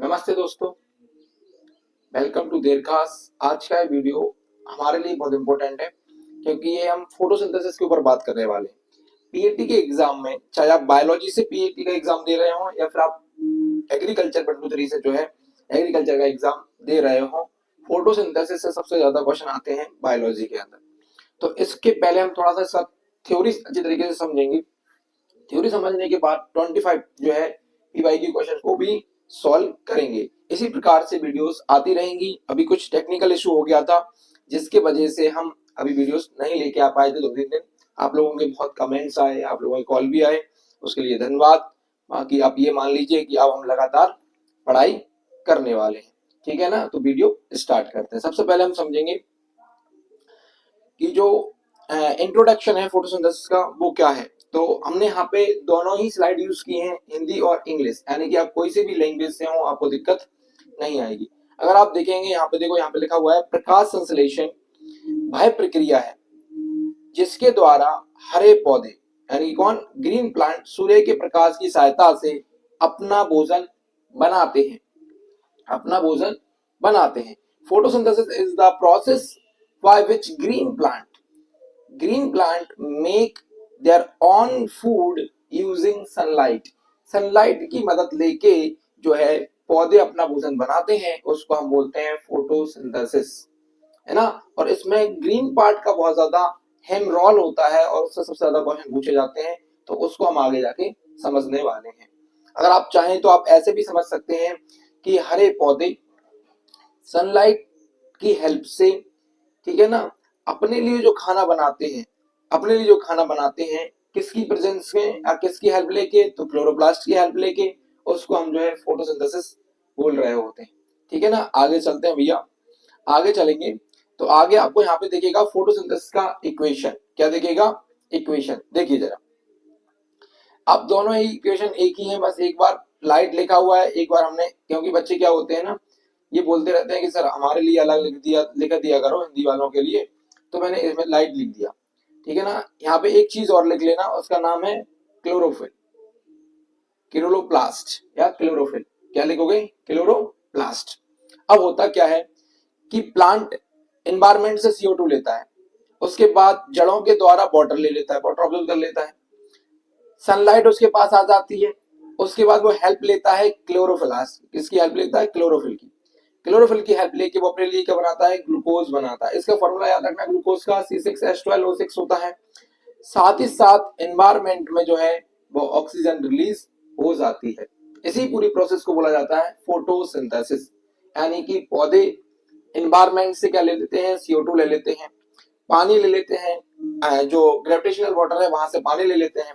नमस्ते दोस्तों, welcome to देरखास। आज का ये वीडियो हमारे लिए बहुत इंपॉर्टेंट है क्योंकि ये हम फोटोसिंथेसिस के ऊपर बात करने वाले हैं। पीएटी के एग्जाम में, चाहे आप बायोलॉजी से पीएटी का एग्जाम दे रहे हो या फिर आप एग्रीकल्चर बंडू से जो है एग्रीकल्चर का एग्जाम दे रहे हो, फोटोसिंथेसिस से सबसे ज्यादा क्वेश्चन आते हैं बायोलॉजी के अंदर। तो इसके पहले हम थोड़ा सा सब थ्योरी अच्छी तरीके से समझेंगे। थ्योरी समझने के बाद 25 जो है पीवाई की क्वेश्चन को भी सॉल्व करेंगे। इसी प्रकार से वीडियोस आती रहेंगी। अभी कुछ टेक्निकल इशू हो गया था जिसके वजह से हम अभी वीडियोस नहीं लेके आ पाए थे 2-3 दिन। आप लोगों के बहुत कमेंट्स आए, आप लोगों के कॉल भी आए, उसके लिए धन्यवाद। बाकी आप ये मान लीजिए कि अब हम लगातार पढ़ाई करने वाले हैं, ठीक है ना। तो वीडियो स्टार्ट करते हैं। सबसे पहले हम समझेंगे कि जो इंट्रोडक्शन है फोटोसिंथेसिस का वो क्या है। तो हमने यहाँ पे दोनों ही स्लाइड यूज की हैं, हिंदी और इंग्लिश, यानी कि आप कोई से भी लैंग्वेज से हो आपको दिक्कत नहीं आएगी। अगर आप देखेंगे यहाँ पे, देखो यहाँ पे लिखा हुआ है प्रकाश संश्लेषण वह प्रक्रिया है जिसके द्वारा हरे पौधे यानी कौन, ग्रीन प्लांट, सूर्य के प्रकाश की सहायता से अपना भोजन बनाते हैं, अपना भोजन बनाते हैं। Photosynthesis is the process by which green plant make their own food using sunlight। Sunlight की मदद लेके जो है पौधे अपना भोजन बनाते हैं, उसको हम बोलते हैं फोटोसिंथेसिस, है ना। और इसमें ग्रीन पार्ट का बहुत ज्यादा अहम रोल होता है और उससे सबसे ज्यादा क्वेश्चन पूछे जाते हैं, तो उसको हम आगे जाके समझने वाले हैं। अगर आप चाहें तो आप ऐसे भी समझ सकते हैं कि हरे पौधे सनलाइट की हेल्प से, ठीक है ना, अपने लिए जो खाना बनाते हैं, अपने लिए जो खाना बनाते हैं किसकी प्रेजेंस में या किसकी हेल्प लेके, तो क्लोरोप्लास्ट की हेल्प लेके, उसको हम जो है फोटोसिंथेसिस बोल रहे होते हैं, ठीक है ना। आगे चलते हैं भैया, आगे चलेंगे तो आगे आपको यहाँ पे देखिएगा फोटोसिंथेसिस का इक्वेशन। क्या देखेगा? इक्वेशन देखिए जरा। अब दोनों ही इक्वेशन एक ही है, बस एक बार लाइट लिखा हुआ है, एक बार हमने, क्योंकि बच्चे क्या होते हैं ना, ये बोलते रहते हैं कि सर हमारे लिए अलग लिख दिया करो हिंदी वालों के लिए, तो मैंने इसमें लाइट लिख दिया, ठीक है ना। यहाँ पे एक चीज और लिख लेना, उसका नाम है क्लोरोफिल, क्लोरोप्लास्ट या क्लोरोफिल। क्या लिखोगे? क्लोरोप्लास्ट। अब होता क्या है कि प्लांट एनवायरमेंट से CO2 लेता है, उसके बाद जड़ों के द्वारा वाटर ले लेता है, वाटर ऑब्जर्व कर लेता है, सनलाइट उसके पास आ जाती है, उसके बाद वो हेल्प लेता है क्लोरोफिलास्ट। किसकी हेल्प लेता है? क्लोरोफिल की। क्लोरोफिल की हेल्प लेके वो अपने लिए क्या बनाता है? ग्लूकोज बनाता है। इसका फॉर्मूला याद रखना, ग्लूकोज का C6H12O6 होता है। साथ ही साथ एनवायरमेंट में जो है वो ऑक्सीजन रिलीज हो जाती है। इसी पूरी प्रोसेस को बोला जाता है फोटोसिंथेसिस, यानी कि पौधे एनवायरमेंट से क्या ले लेते हैं? CO2 ले लेते हैं, पानी ले लेते हैं, जो ग्रेविटेशनल वाटर है वहां से पानी ले लेते हैं,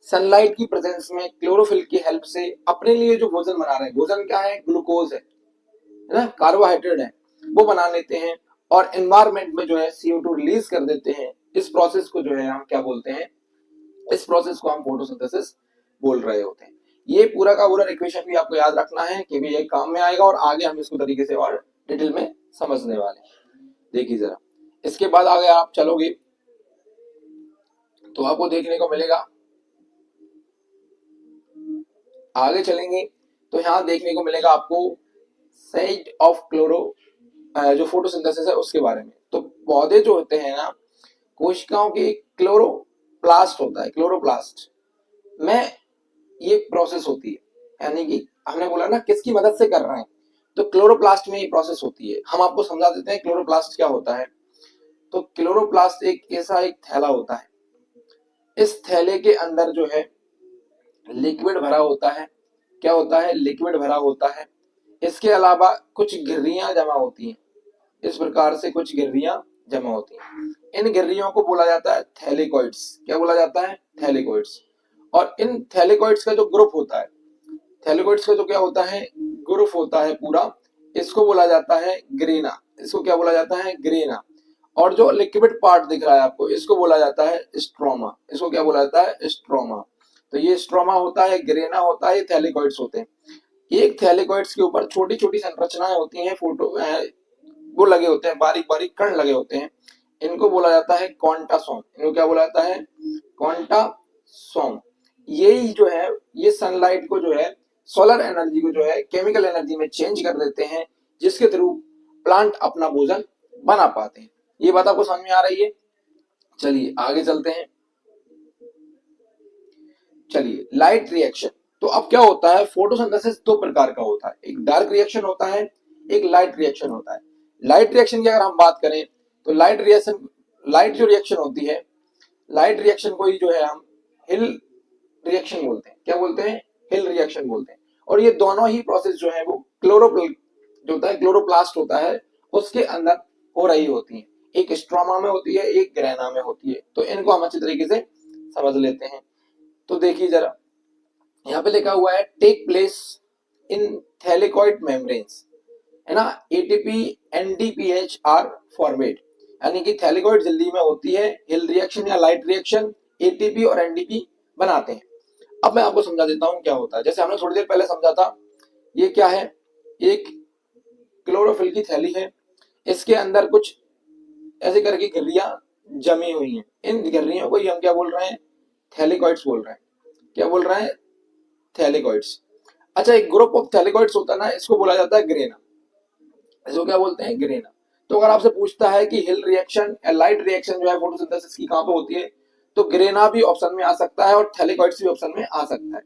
सनलाइट की प्रेजेंस में क्लोरोफिल की हेल्प से अपने लिए जो भोजन बना रहे हैं, भोजन क्या है? ग्लूकोज है ना, कार्बोहाइड्रेट है, वो बना लेते हैं और एनवायरमेंट में जो है CO2 रिलीज कर देते हैं। इस प्रोसेस को जो है हम क्या बोलते हैं? इस प्रोसेस को हम फोटोसिंथेसिस बोल रहे होते हैं। ये पूरा का पूरा इक्वेशन भी आपको याद रखना है कि भी ये काम में आएगा और आगे हम इसको तरीके से और डिटेल में समझने वाले हैं। देखिए जरा, इसके बाद आगे आप चलोगे तो आपको देखने को मिलेगा, आगे चलेंगे तो यहाँ देखने को मिलेगा आपको साइड ऑफ क्लोरो, जो फोटोसिंथेसिस है उसके बारे में। तो पौधे जो होते हैं ना, कोशिकाओं के क्लोरोप्लास्ट होता है, क्लोरोप्लास्ट में ये प्रोसेस होती है, यानी कि हमने बोला ना किसकी मदद से कर रहे हैं, तो क्लोरोप्लास्ट में ये प्रोसेस होती है। हम आपको समझा देते हैं क्लोरोप्लास्ट क्या होता है। तो क्लोरोप्लास्ट एक ऐसा एक थैला होता है, इस थैले के अंदर जो है लिक्विड भरा होता है। क्या होता है? लिक्विड भरा होता है। इसके अलावा कुछ गिर्रियां जमा होती हैं, इस प्रकार से कुछ गिर्रियां जमा होती हैं। इन गिर्रियों को बोला जाता है थैलेकॉइड्स। क्या बोला जाता है? थैलेकॉइड्स। और इन थैलेकॉइड्स का जो ग्रुप होता है, थैलेकॉइड्स का जो क्या होता है? ग्रुप होता है पूरा, इसको बोला जाता है ग्रेना। इसको क्या बोला जाता है? ग्रेना। और जो लिक्विड पार्ट दिख रहा है आपको, इसको बोला जाता है स्ट्रोमा। इसको क्या बोला जाता है? स्ट्रोमा। तो ये स्ट्रोमा होता है, ग्रेना होता है, थैलेकॉइड्स होते हैं। एक थैलेकॉइड्स के ऊपर छोटी छोटी संरचनाएं होती हैं, वो लगे होते हैं, बारीक बारीक कण लगे होते हैं। इनको बोला जाता है कॉन्टासोम। इनको क्या बोला जाता है? कॉन्टासोम। यही जो है ये सनलाइट को जो है सोलर एनर्जी को जो है केमिकल एनर्जी में चेंज कर देते हैं, जिसके थ्रू प्लांट अपना भोजन बना पाते हैं। ये बात आपको समझ में आ रही है? चलिए आगे चलते हैं। चलिए लाइट रिएक्शन। तो अब क्या होता है, फोटोसिंथेसिस दो प्रकार का होता है, एक डार्क रिएक्शन होता है, एक लाइट रिएक्शन होता है। लाइट रिएक्शन की अगर हम बात करें तो लाइट जो रिएक्शन होती है, लाइट रिएक्शन को ही जो है हम हिल रिएक्शन बोलते हैं। क्या बोलते हैं? हिल रिएक्शन बोलते हैं। और ये दोनों ही प्रोसेस जो है वो जो होता है क्लोरोप्लास्ट होता है उसके अंदर हो रही होती है। एक स्ट्रोमा में होती है, एक ग्रेना में होती है। तो इनको हम अच्छी तरीके से समझ लेते हैं। तो देखिए जरा, यहाँ पे लिखा हुआ है take place in thylakoid membranes, है ना। एटीपी एनडीपीएच आर फॉर्मेड, यानी कि थैलेकॉइड झिल्ली में होती है हिल रिएक्शन या लाइट रिएक्शन, एटीपी और एनडीपी बनाते हैं। अब मैं आपको समझा देता हूं क्या होता है। जैसे हमने थोड़ी देर पहले समझा था, ये क्या है, एक क्लोरोफिल की थैली है, इसके अंदर कुछ ऐसे करके गिर्रियां जमी हुई हैं। इन गिर्रियों को ही हम क्या बोल रहे हैं? थैलेकॉइड्स बोल रहे हैं। क्या बोल रहे हैं? थैलेकॉइड्स। अच्छा, एक ग्रुप ऑफ थैलेकॉइड्स होता है ना, इसको बोला जाता है ग्रेना। इसको क्या बोलते हैं? ग्रेना। तो अगर आपसे पूछता है कि हिल रिएक्शन या लाइट रिएक्शन जो है फोटोसिंथेसिस की कहां पे होती है, तो ग्रेना भी ऑप्शन में आ सकता है और थैलेकॉइड्स भी ऑप्शन में आ सकता है।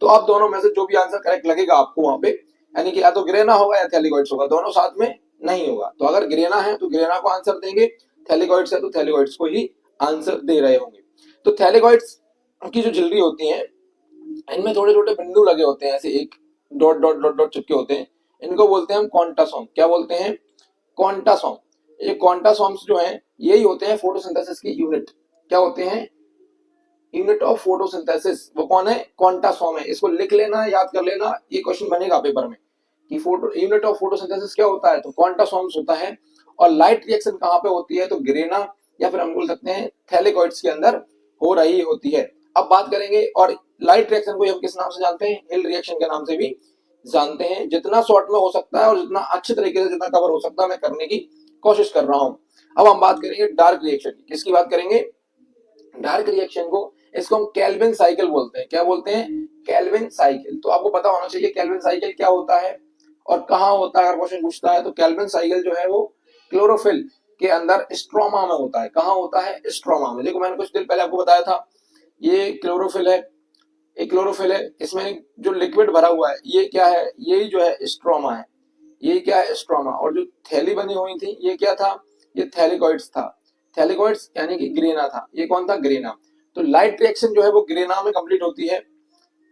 तो आप दोनों में से जो भी आंसर करेक्ट लगेगा आपको वहां पे, यानी कि या तो ग्रेना होगा या थैलेकॉइड्स होगा, दोनों साथ में नहीं होगा। तो अगर ग्रेना है तो ग्रेना को आंसर देंगे, थैलेकॉइड्स है तो थैलेकॉइड्स को ही आंसर दे रहे होंगे। तो थैलेकॉइड्स की जो झिल्ली होती है, इनमें थोड़े छोटे बिंदु लगे होते हैं, ऐसे एक डॉट डॉट डॉट डॉट चिपके होते हैं। इनको बोलते हैं हम क्वांटासोम। क्या बोलते हैं? क्वांटासोम। ये क्वांटासोम्स जो हैं यही होते हैं फोटोसिंथेसिस की यूनिट। क्या होते हैं? Unit of photosynthesis. वो कौन है? क्वांटासोम है। इसको लिख लेना, याद कर लेना, ये क्वेश्चन बनेगा पेपर में कि फोटो यूनिट ऑफ फोटोसिंथेसिस क्या होता है, तो क्वांटासोम्स होता है। और लाइट रिएक्शन कहां पे होती है, तो ग्रेना या फिर हम बोल सकते हैं थैलेकॉइड्स के अंदर हो रही होती है। अब बात करेंगे, और लाइट रिएक्शन को हम किस नाम से जानते हैं? हिल रिएक्शन के नाम से भी जानते हैं। जितना शॉर्ट में हो सकता है और जितना अच्छे तरीके से जितना कवर हो सकता है मैं करने की कोशिश कर रहा हूं। अब हम बात करेंगे डार्क रिएक्शन की। किसकी बात करेंगे? डार्क रिएक्शन को, इसको हम केल्विन साइकिल बोलते हैं। क्या बोलते हैं? Calvin cycle. तो आपको पता होना चाहिए केल्विन साइकिल क्या होता है और कहाँ होता है। अगर क्वेश्चन पूछता है तो केल्विन साइकिल जो है वो क्लोरोफिल के अंदर स्ट्रोमा में होता है। कहाँ होता है? स्ट्रोमा में। देखो मैंने कुछ देर पहले आपको बताया था, ये क्लोरोफिल है, एक क्लोरोफिल है, इसमें जो लिक्विड भरा हुआ है ये क्या है? यही जो है स्ट्रोमा है। ये क्या है? स्ट्रोमा। और जो थैली बनी हुई थी ये क्या था? ये थैलेकॉइड्स था। थैलेकॉइड्स यानी कि ग्रेना था। ये कौन था? ग्रेना। तो लाइट रिएक्शन जो है वो ग्रेना में कंप्लीट होती है,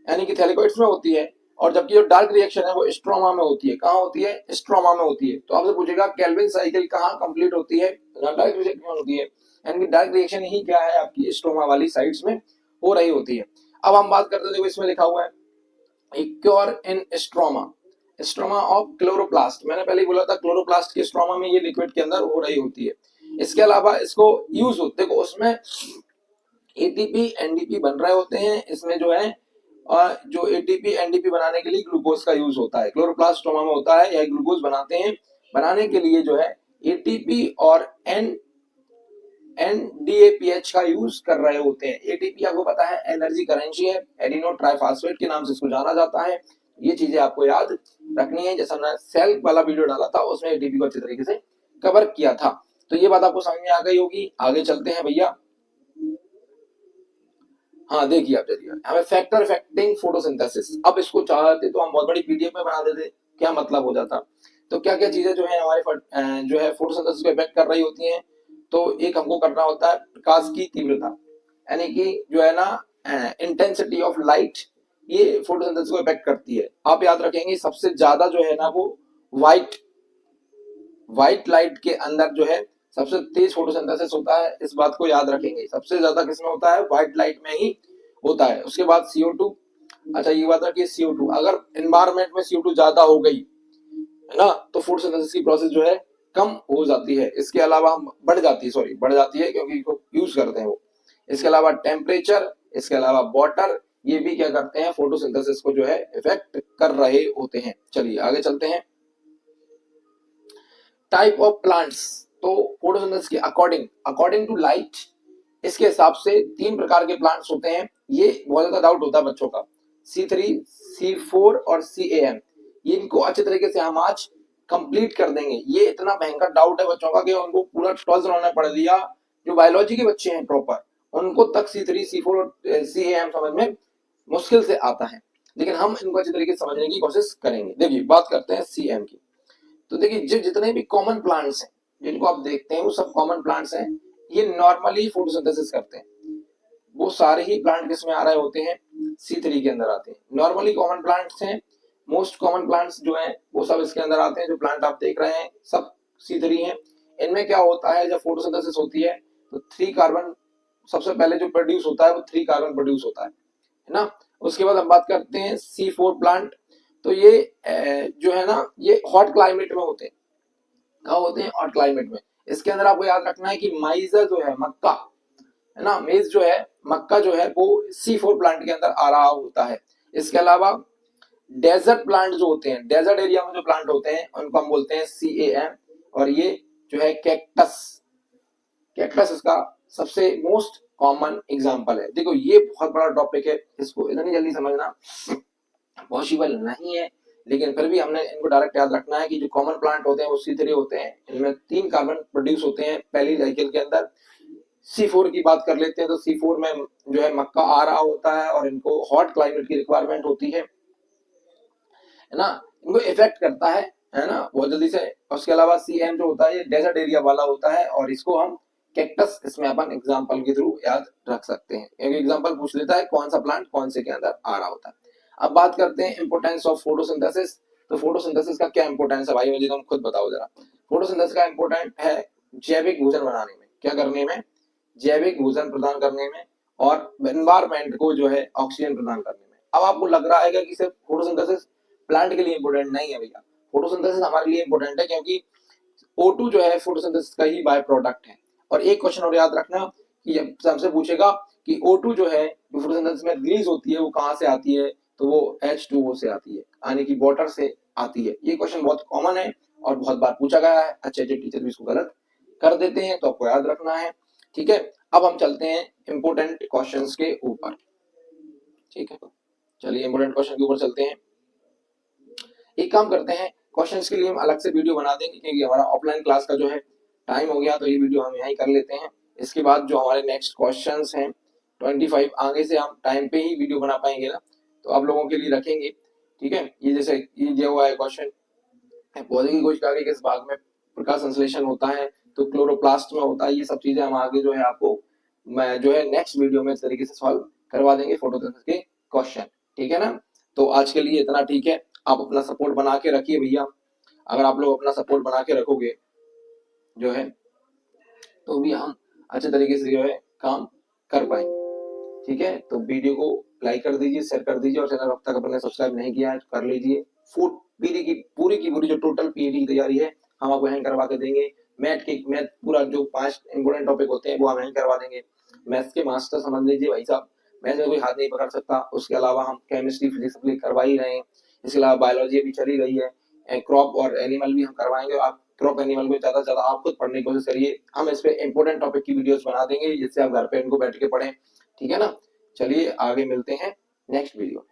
यानी कि थैलेकॉइड्स में होती है। और जबकि जो डार्क रिएक्शन है वो स्ट्रोमा में होती है। कहाँ होती है? स्ट्रोमा में होती है। तो आपसे पूछेगा केल्विन साइकिल कहाँ कंप्लीट होती है? डार्क रिएक्शन में होती है, यानी कि डार्क रिएक्शन ही क्या है? आपकी स्ट्रोमा वाली साइड्स में हो रही होती है। अब हम बात करते हैं, देखो इसमें लिखा हुआ है occur in stroma, stroma of chloroplast. मैंने पहले ही बोला था क्लोरोप्लास्ट के स्ट्रोमा में ये लिक्विड के अंदर हो रही होती है। इसके अलावा इसको यूज होते, देखो उसमें एटीपी एनडीपी बन रहे होते हैं। इसमें जो है और जो एटीपी एनडीपी बनाने के लिए ग्लूकोज का यूज होता है। क्लोरोप्लास्ट स्ट्रोमा में होता है, यह ग्लूकोज बनाते हैं। बनाने के लिए जो है एटीपी और एनडीएपीएच का यूज कर रहे होते हैं। एटीपी आपको पता है एनर्जी करेंसी है, एडिनो ट्राइफॉस्फेट के नाम से इसको जाना जाता है। ये चीजें आपको याद रखनी है। जैसा मैंने सेल वाला वीडियो डाला था उसमें एटीपी को अच्छे तरीके से कवर किया था। तो ये बात आपको समझ में आ गई होगी। आगे चलते हैं भैया। हाँ देखिए, आप चलिए हमें फैक्टर अफेक्टिंग फोटोसिंथेसिस। अब इसको चाहते तो हम बहुत बड़ी पीडीएफ में बना देते, क्या मतलब हो जाता। तो क्या क्या चीजें जो है हमारे जो है फोटोसिंथेसिस को इफेक्ट कर रही होती हैं। तो एक हमको करना होता है प्रकाश की तीव्रता, यानी कि जो है ना इंटेंसिटी ऑफ लाइट, ये फोटोसिंथेसिस को इफेक्ट करती है। आप याद रखेंगे सबसे ज्यादा जो है ना वो व्हाइट लाइट के अंदर जो है सबसे तेज फोटोसिंथेसिस होता है। इस बात को याद रखेंगे, सबसे ज्यादा किसमें होता है? व्हाइट लाइट में ही होता है। उसके बाद CO2। अच्छा ये बात रखिए, CO2 अगर एनवायरमेंट में CO2 ज्यादा हो गई है ना, तो फोटोसिंथेसिस की प्रोसेस जो है कम हो जाती है। इसके अलावा हम बढ़ जाती है क्योंकि इसको यूज करते हैं वो। इसके अलावा टेम्परेचर, इसके अलावा वाटर, ये भी क्या करते हैं? फोटोसिंथेसिस को जो है इफेक्ट कर रहे होते हैं। चलिए आगे चलते हैं। Type of plants. तो फोटोसिंथेसिस के अकॉर्डिंग टू लाइट, इसके हिसाब से तीन प्रकार के प्लांट्स होते हैं। ये बहुत ज्यादा डाउट होता है बच्चों का। C3, C4 और CAM, ये इनको अच्छे तरीके से हम आज कंप्लीट कर देंगे। ये इतना भयंकर डाउट है बच्चों का कि उनको पूरा 12th उन्होंने पढ़ लिया, जो बायोलॉजी के बच्चे हैं प्रॉपर, उनको तक C3, C4 और CAM समझ में मुश्किल से आता है, लेकिन हम इनको अच्छे तरीके से समझने की कोशिश करेंगे। देखिए बात करते हैं CM की। तो देखिए जितने भी कॉमन प्लांट्स हैं जिनको आप देखते हैं वो सब कॉमन प्लांट्स हैं, ये नॉर्मली फोटोसिंथेसिस करते हैं। वो सारे ही प्लांट किसमें आ रहे होते हैं, C3 के अंदर आते हैं। नॉर्मली कॉमन प्लांट्स हैं, मोस्ट कॉमन प्लांट्स जो हैं वो सब इसके अंदर आते हैं। जो प्लांट आप देख रहे हैं सब C3 हैं। इनमें क्या होता है, जब फोटोसिंथेसिस होती है तो 3 कार्बन सबसे पहले जो प्रोड्यूस होता है वो 3 कार्बन प्रोड्यूस होता है ना। उसके बाद हम बात करते हैं C4 प्लांट। तो ये जो है ना, ये हॉट क्लाइमेट में होते हैं। कहाँ होते हैं, हॉट क्लाइमेट में। इसके अंदर आपको याद रखना है कि माइजा जो है, मक्का है ना, मेज जो है, मक्का जो है वो C4 प्लांट के अंदर आ रहा होता है। इसके अलावा डेजर्ट प्लांट जो होते हैं, डेजर्ट एरिया में जो प्लांट होते हैं उनको हम बोलते हैं CAM। और ये जो है कैक्टस, कैक्टस इसका सबसे मोस्ट कॉमन एग्जांपल है। देखो ये बहुत बड़ा टॉपिक है, इसको इतनी जल्दी समझना पॉसिबल नहीं है, लेकिन फिर भी हमने इनको डायरेक्ट याद रखना है कि जो कॉमन प्लांट होते हैं वो C3 होते हैं। इनमें 3 कार्बन प्रोड्यूस होते हैं पहली साइकिल के अंदर। C4 की बात कर लेते हैं तो C4 में जो है मक्का आ रहा होता है और इनको हॉट क्लाइमेट की रिक्वायरमेंट होती है ना, इनको इफेक्ट करता है ना, बहुत जल्दी से। उसके अलावा CM जो होता है ये डेजर्ट एरिया वाला होता है, और इसको हम कैक्टस इसमें अपन एग्जांपल के थ्रू याद रख सकते हैं, क्योंकि एग्जांपल पूछ लेता है कौन सा प्लांट कौन से के अंदर आ रहा होता है। अब बात करते हैं इंपोर्टेंस ऑफ फोटोसिंथेसिस। तो फोटोसिंथेसिस का क्या इंपोर्टेंस है भाई, मुझे तुम खुद बताओ जरा। फोटोसिंथेसिस का इंपोर्टेंट है जैविक भोजन बनाने में, क्या करने में, जैविक भोजन प्रदान करने में, और एनवायरमेंट को जो है ऑक्सीजन प्रदान करने में। अब आपको लग रहा है कि सिर्फ फोटोसिंथेसिस प्लांट के लिए इंपोर्टेंट नहीं है भैया, फोटोसिंथेसिस हमारे लिए इंपोर्टेंट है, क्योंकि O2 जो है फोटोसिंथेसिस का ही बाय प्रोडक्ट है। और एक क्वेश्चन और याद रखना कि हमसे पूछेगा कि O2 जो है फोटोसिंथेसिस में रिलीज होती है वो कहां से आती है, तो वो H2O से आती है, यानी कि वाटर से आती है। ये क्वेश्चन बहुत कॉमन है और बहुत बार पूछा गया है, अच्छे टीचर भी इसको गलत कर देते हैं, तो आपको याद रखना है। ठीक है, अब हम चलते हैं इंपोर्टेंट क्वेश्चंस के ऊपर। ठीक है, चलिए इंपोर्टेंट क्वेश्चन के ऊपर चलते हैं। एक काम करते हैं, क्वेश्चंस के लिए हम अलग से वीडियो बना देंगे, क्योंकि हमारा ऑफलाइन क्लास का जो है टाइम हो गया, तो ये वीडियो हम यहीं कर लेते हैं। इसके बाद जो हमारे नेक्स्ट क्वेश्चंस हैं 25 आगे से हम टाइम पे ही वीडियो बना पाएंगे ना, तो आप लोगों के लिए रखेंगे। ठीक है, ये जैसे ये दिया हुआ है क्वेश्चन, पौधे की कोशिका के किस भाग में प्रकाश संश्लेषण होता है, तो क्लोरोप्लास्ट में होता है। ये सब चीजें हम आगे जो है आपको मैं जो है नेक्स्ट वीडियो में इस तरीके से सॉल्व करवा देंगे फोटोसिंथेसिस के क्वेश्चन। ठीक है ना, तो आज के लिए इतना ठीक है। आप अपना सपोर्ट बना के रखिए भैया, अगर आप लोग अपना सपोर्ट बना के रखोगे जो है तो भी हम अच्छे तरीके से जो है काम कर पाएंगे। ठीक है, तो वीडियो को लाइक कर दीजिए, शेयर कर दीजिए, और चैनल अब तक अपने सब्सक्राइब नहीं किया है तो कर लीजिए। फूड पूरी की पूरी जो टोटल पीडी की तैयारी है हम आपको यहीं करवा के देंगे। मैथ पूरा जो 5 इंपोर्टेंट टॉपिक होते हैं वो हम यहीं करवा देंगे। मैथ्स के मास्टर समझ लीजिए भाई साहब, मैथ्स में कोई हाथ नहीं पकड़ सकता। उसके अलावा हम केमिस्ट्री फिजिक्स भी करवा ही रहे हैं, इसके अलावा बायोलॉजी भी चली रही है, क्रॉप और एनिमल भी हम करवाएंगे। आप क्रॉप एनिमल को ज्यादा से ज्यादा आप खुद पढ़ने की कोशिश करिए, हम इस पे इंपोर्टेंट टॉपिक की वीडियोस बना देंगे जिससे आप घर पे इनको बैठ के पढ़ें। ठीक है ना, चलिए आगे मिलते हैं नेक्स्ट वीडियो।